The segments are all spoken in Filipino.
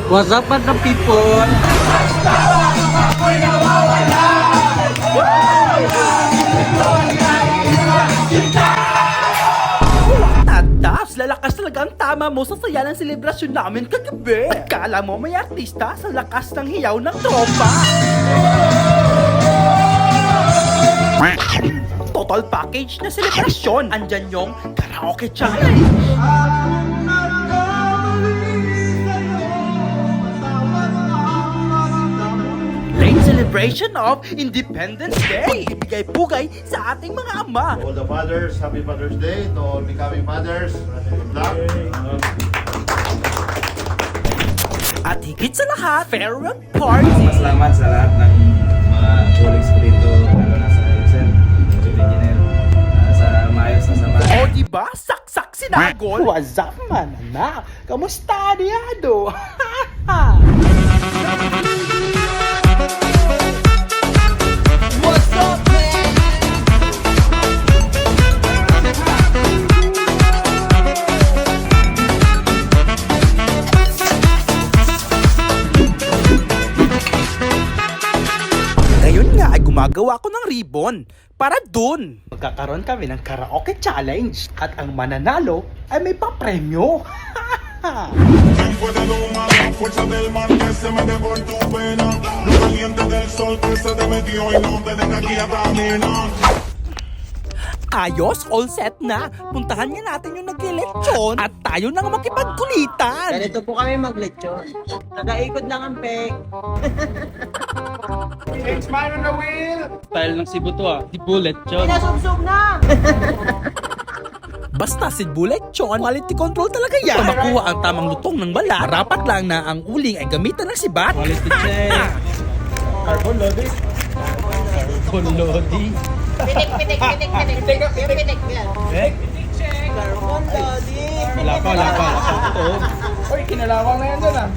What's up, mga people? Tatas, lalakas talaga ang tama mo sa saya ng selebrasyon namin kagabi. At kala mo may artista sa lakas ng hiyaw ng tropa. Total package na selebrasyon. Andyan yung karaoke challenge. Late celebration of Independence Day. Ibigay pugay sa ating mga ama. To all the fathers, happy Father's Day. To all becoming fathers, good luck. At higit sa lahat, farewell party. Salamat sa lahat ng mga colleagues ko dito, lalo na sa Excel, Chief Engineer, sa maayos na samahan. O diba? Saksak sinagol. What's up, man, anak? Kamusta, Diado? What's up, man? Ngayon nga ay gumagawa ko ng ribbon para dun. Magkakaroon kami ng karaoke challenge at ang mananalo ay may papremyo. Fue de Luma, la fuerza del mar que se me dejó en tu pena. Lo caliente del sol que se te metió y no te deja aquí a caminar. Ayos, all set na. Puntahan nga natin yung naglilechon at tayo nang makipagkulitan. Ganito po kami maglechon. Nagaikot lang ang pek. Style ng Cebu to si Bullet Chon. Pinasubsog na! Basta si Bulechon, quality control talaga yan. Para makuha ang tamang lutong ng balat, rapat lang na ang uling ay gamitan ng sibat. Quality check. Carbon loading. Carbon loading. Pitik. Eh? Carbon body. Wala pa. Ito. Uy, kinalawang na yan dyan ah.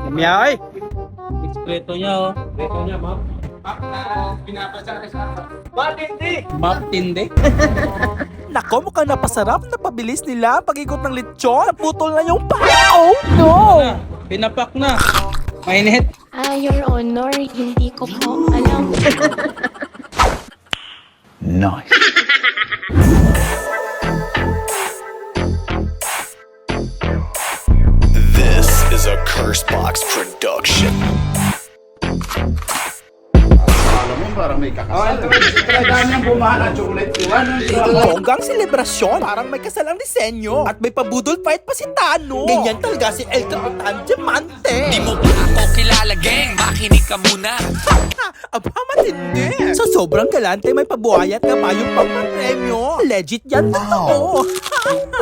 Yamiyay! Ekspleto niya, oh. Ekspleto niya, map. Map tindi. Nako, mukhang napasarap na pabilis nila ang pag-ikot ng lechon. Naputol na yung paa. Oh no! Pinapak na. Mainit. Your Honor, hindi ko po alam. This is a Cursebox production. Alam mo, parang may kakasal. Talagaan niyang bumahan ang chocolate. Bonggang selebrasyon, parang may kasalang disenyo. At may pabudol fight pa si Tano. Ganyan talaga si El Capitan Diamante. Di mo ba ako kilala, gang? Makinig ka muna. Aba, matindi. Sa sobrang galante, may pabuhay at kabayong pagpapremyo. Legit yan, totoo.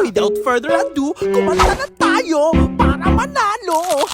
Without further ado, kumanta na tayo para manalo.